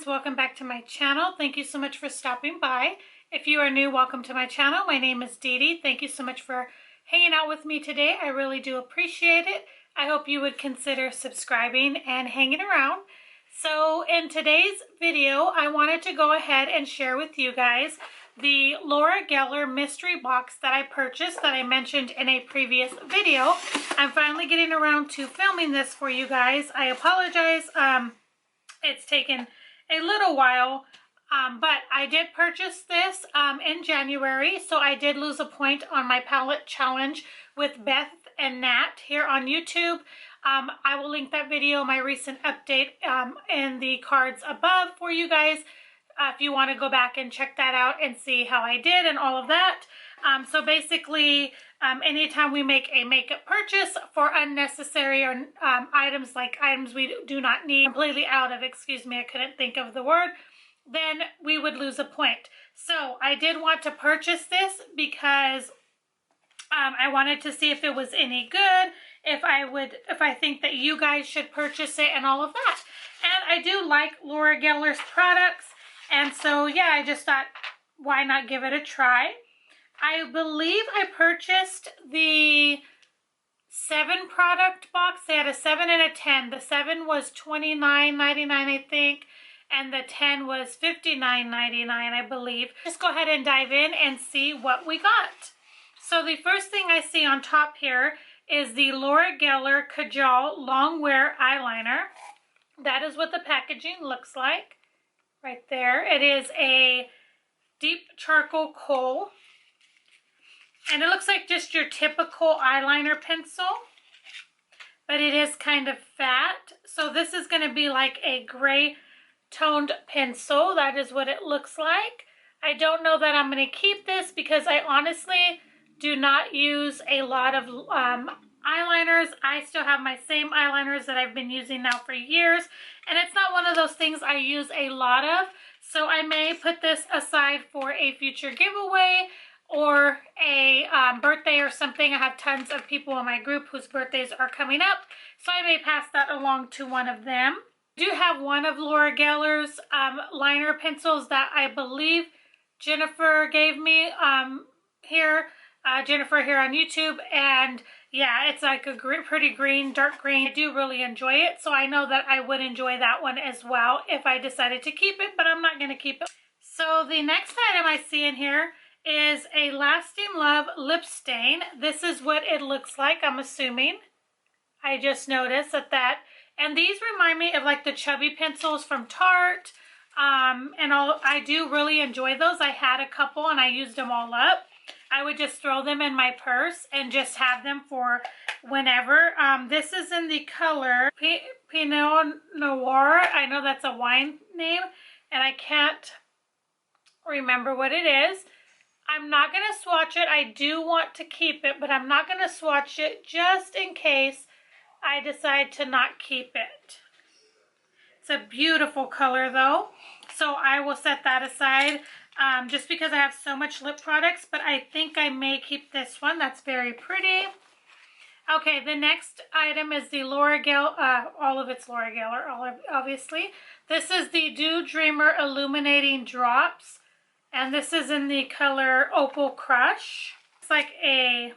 friends, welcome back to my channel. Thank you so much for stopping by. If you are new, welcome to my channel. My name is Dee Dee. Thank you so much for hanging out with me today. I really do appreciate it. I hope you would consider subscribing and hanging around. So in today's video, I wanted to go ahead and share with you guys the Laura Gellar mystery box that I purchased that I mentioned in a previous video. I'm finally getting around to filming this for you guys. I apologize. It's taken a little while, but I did purchase this in January, so I did lose a point on my palette challenge with Beth and Nat here on YouTube. I will link that video, my recent update, in the cards above for you guys if you want to go back and check that out and see how I did and all of that. So basically, anytime we make a makeup purchase for unnecessary or items we do not need, completely out of, excuse me, I couldn't think of the word, then we would lose a point. So I did want to purchase this because I wanted to see if it was any good, if I think that you guys should purchase it and all of that. And I do like Laura Gellar's products, and so yeah, I just thought, why not give it a try? I believe I purchased the 7 product box. They had a 7 and a 10. The 7 was $29.99, I think, and the 10 was $59.99, I believe. Just go ahead and dive in and see what we got. So the first thing I see on top here is the Laura Gellar Kajal Long Wear Eyeliner. That is what the packaging looks like right there. It is a deep charcoal kohl. And it looks like just your typical eyeliner pencil, but it is kind of fat. So this is going to be like a gray toned pencil. That is what it looks like. I don't know that I'm going to keep this because I honestly do not use a lot of eyeliners. I still have my same eyeliners that I've been using now for years, and it's not one of those things I use a lot of. So I may put this aside for a future giveaway or a birthday or something. I have tons of people in my group whose birthdays are coming up, so I may pass that along to one of them. I do have one of Laura Gellar's liner pencils that I believe Jennifer gave me Jennifer here on YouTube, and yeah, it's like a pretty green, dark green. I do really enjoy it, so I know that I would enjoy that one as well if I decided to keep it, but I'm not going to keep it. So the next item I see in here is a Lasting Love lip stain. This is what it looks like, I'm assuming. I just noticed that. And these remind me of like the chubby pencils from Tarte. And I do really enjoy those. I had a couple and I used them all up. I would just throw them in my purse and just have them for whenever. This is in the color Pinot Noir. I know that's a wine name, and I can't remember what it is. I'm not going to swatch it. I do want to keep it, but I'm not going to swatch it just in case I decide to not keep it. It's a beautiful color though, so I will set that aside just because I have so much lip products, but I think I may keep this one. That's very pretty. Okay, the next item is the Laura Gellar, all of it's Laura Gellar, obviously. This is the Dew Dreamer Illuminating Drops. And this is in the color Opal Crush. It's like a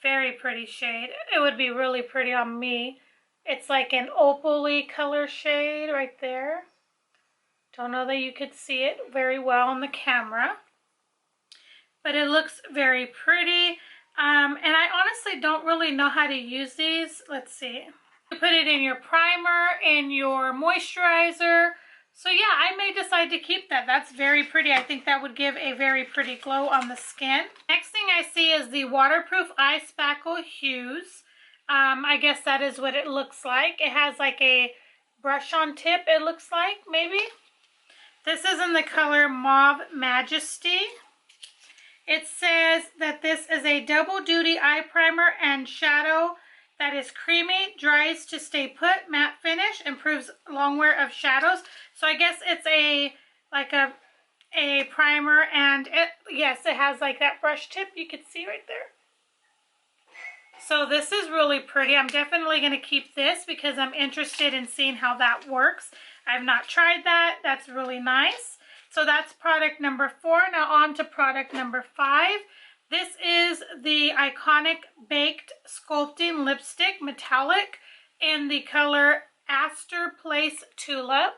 very pretty shade. It would be really pretty on me. It's like an opal-y color shade right there. Don't know that you could see it very well on the camera, but it looks very pretty. And I honestly don't really know how to use these. Let's see. You put it in your primer, in your moisturizer. So yeah, I may decide to keep that. That's very pretty. I think that would give a very pretty glow on the skin. Next thing I see is the Waterproof Eye Spackle Hues. I guess that is what it looks like. It has like a brush on tip, it looks like, maybe. This is in the color Mauve Majesty. It says that this is a double duty eye primer and shadow that is creamy, dries to stay put, matte finish, improves long wear of shadows. So I guess it's a primer, and yes, it has like that brush tip you can see right there. So this is really pretty. I'm definitely going to keep this because I'm interested in seeing how that works. I've not tried that. That's really nice. So that's product number 4. Now on to product number 5. This is the Iconic Baked Sculpting Lipstick Metallic in the color Astor Place Tulip.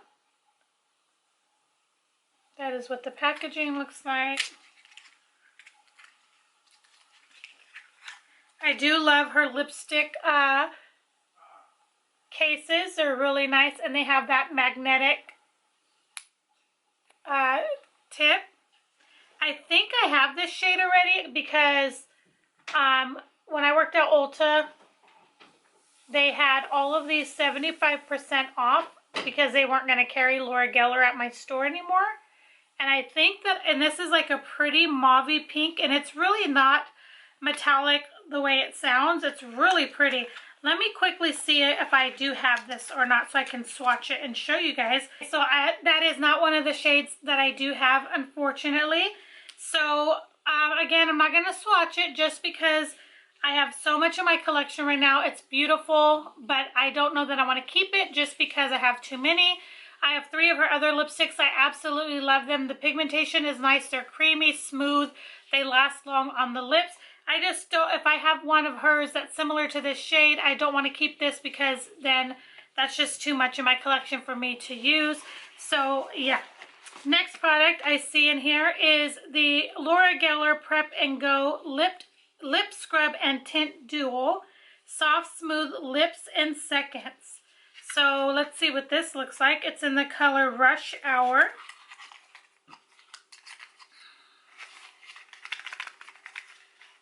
That is what the packaging looks like. I do love her lipstick cases. They're really nice, and they have that magnetic tip. I think I have this shade already because when I worked at Ulta, they had all of these 75% off because they weren't going to carry Laura Gellar at my store anymore. And I think that, and this is like a pretty mauvey pink, and it's really not metallic the way it sounds. It's really pretty. Let me quickly see if I do have this or not so I can swatch it and show you guys. So that is not one of the shades that I do have, unfortunately. So again, I'm not going to swatch it just because I have so much in my collection right now. It's beautiful, but I don't know that I want to keep it just because I have too many. I have 3 of her other lipsticks. I absolutely love them. The pigmentation is nice. They're creamy, smooth. They last long on the lips. I just don't, if I have one of hers that's similar to this shade, I don't want to keep this because then that's just too much in my collection for me to use. So yeah. Next product I see in here is the Laura Gellar Prep and Go Lip Scrub and Tint Duo. Soft, smooth lips in seconds. So let's see what this looks like. It's in the color Rush Hour.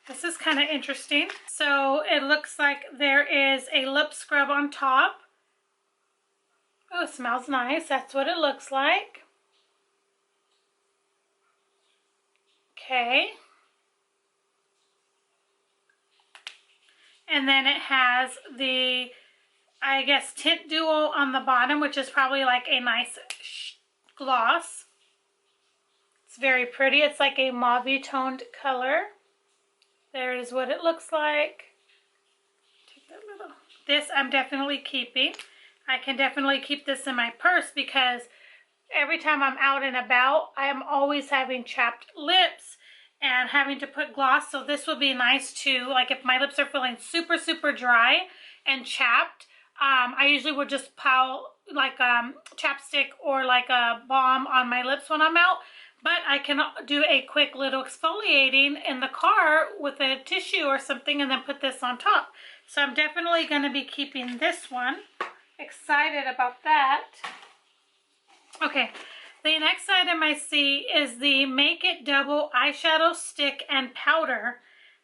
This is kind of interesting. So it looks like there is a lip scrub on top. Oh, it smells nice. That's what it looks like. Okay. And then it has the, I guess, Tint Duo on the bottom, which is probably like a nice gloss. It's very pretty. It's like a mauve toned color. There is what it looks like. Take that little. This I'm definitely keeping. I can definitely keep this in my purse because every time I'm out and about, I am always having chapped lips and having to put gloss. So this would be nice too. Like if my lips are feeling super, super dry and chapped, I usually would just pile like chapstick or like a balm on my lips when I'm out. But I can do a quick little exfoliating in the car with a tissue or something and then put this on top. So I'm definitely going to be keeping this one. Excited about that. Okay, the next item I see is the Make It Double Eyeshadow Stick and Powder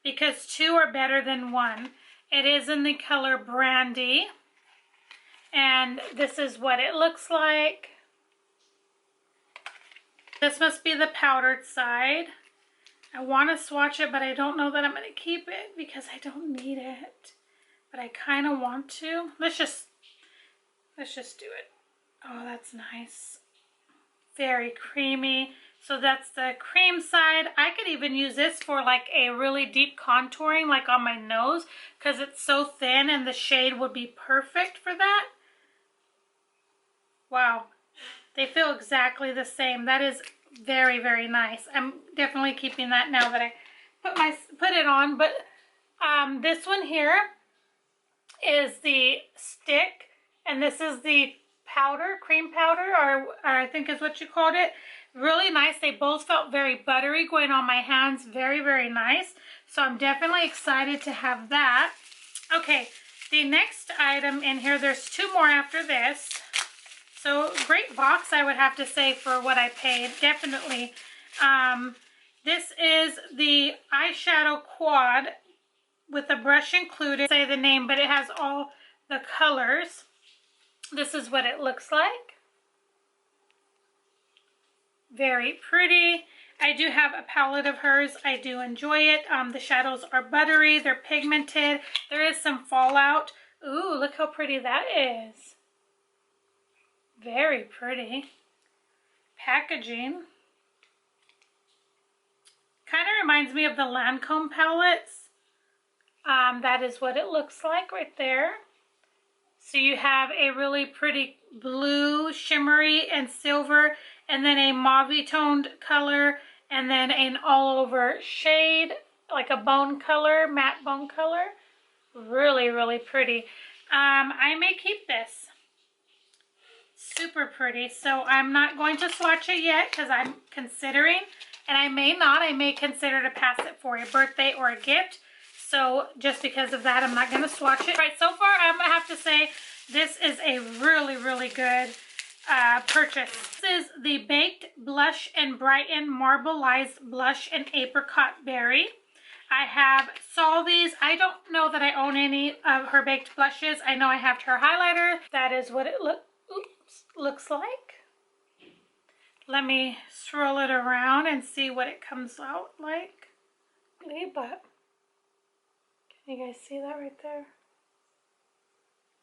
because 2 are better than 1. It is in the color Brandy. And this is what it looks like. This must be the powdered side. I want to swatch it, but I don't know that I'm going to keep it because I don't need it. But I kind of want to. Let's just do it. Oh, that's nice. Very creamy. So that's the cream side. I could even use this for like a really deep contouring, like on my nose, because it's so thin and the shade would be perfect for that. Wow. They feel exactly the same. That is very, very nice. I'm definitely keeping that now that I put it on. But this one here is the stick, and this is the powder, cream powder, or I think is what you called it. Really nice. They both felt very buttery going on my hands. Very, very nice. So I'm definitely excited to have that. Okay, the next item in here, there's 2 more after this. So great box, I would have to say, for what I paid, definitely. This is the eyeshadow quad with a brush included. Say the name, but it has all the colors. This is what it looks like. Very pretty. I do have a palette of hers. I do enjoy it. The shadows are buttery. They're pigmented. There is some fallout. Ooh, look how pretty that is. Very pretty. Packaging. Kind of reminds me of the Lancome palettes. That is what it looks like right there. So you have a really pretty blue, shimmery, and silver, and then a mauve toned color, and then an all over shade, like a bone color, matte bone color. Really, really pretty. I may keep this. Super pretty. So I'm not going to swatch it yet because I'm considering, and I may not. I may consider to pass it for a birthday or a gift. So just because of that, I'm not going to swatch it. Right, so far I'm going to have to say this is a really, really good purchase. This is the Baked Blush and Brighten Marbleized Blush and Apricot Berry. I saw these. I don't know that I own any of her baked blushes. I know I have her highlighter. That is what it looks like. Let me swirl it around and see what it comes out like. But can you guys see that right there?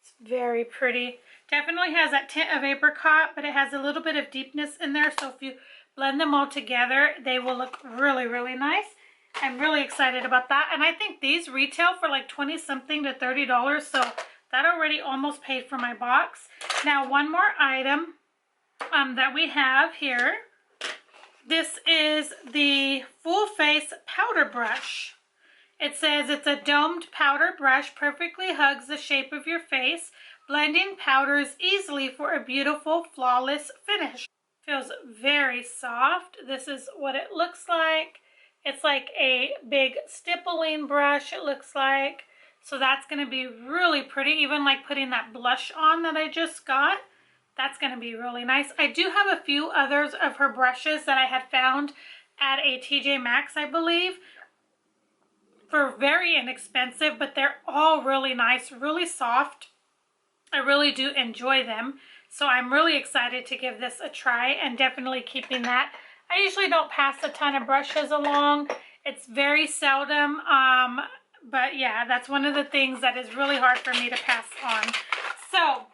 It's very pretty. Definitely has that tint of apricot, but it has a little bit of deepness in there. So if you blend them all together, they will look really, really nice. I'm really excited about that. And I think these retail for like 20 something to $30. So that already almost paid for my box. Now, one more item that we have here. This is the Full Face Powder Brush. It says it's a domed powder brush, perfectly hugs the shape of your face, blending powders easily for a beautiful, flawless finish. Feels very soft. This is what it looks like. It's like a big stippling brush, it looks like. So that's going to be really pretty. Even like putting that blush on that I just got, that's going to be really nice. I do have a few others of her brushes that I had found at a TJ Maxx, I believe, for very inexpensive, but they're all really nice, really soft. I really do enjoy them. So I'm really excited to give this a try and definitely keeping that. I usually don't pass a ton of brushes along. It's very seldom, but yeah, that's one of the things that is really hard for me to pass on. So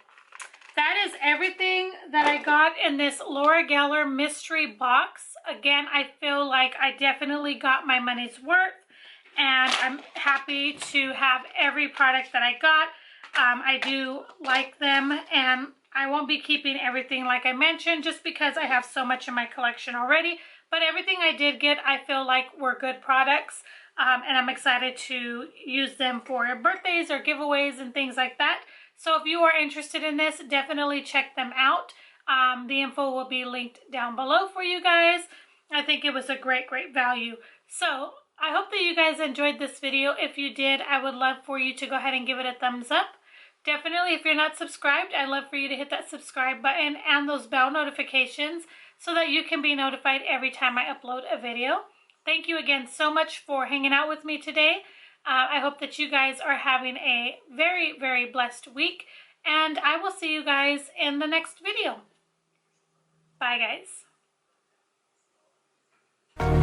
that is everything that I got in this Laura Gellar mystery box. Again, I feel like I definitely got my money's worth, and I'm happy to have every product that I got. I do like them, and I won't be keeping everything like I mentioned just because I have so much in my collection already. But everything I did get, I feel like were good products, and I'm excited to use them for birthdays or giveaways and things like that. So if you are interested in this, definitely check them out. The info will be linked down below for you guys. I think it was a great, great value. So I hope that you guys enjoyed this video. If you did, I would love for you to go ahead and give it a thumbs up. Definitely, if you're not subscribed, I'd love for you to hit that subscribe button and those bell notifications so that you can be notified every time I upload a video. Thank you again so much for hanging out with me today. I hope that you guys are having a very, very blessed week, and I will see you guys in the next video. Bye, guys.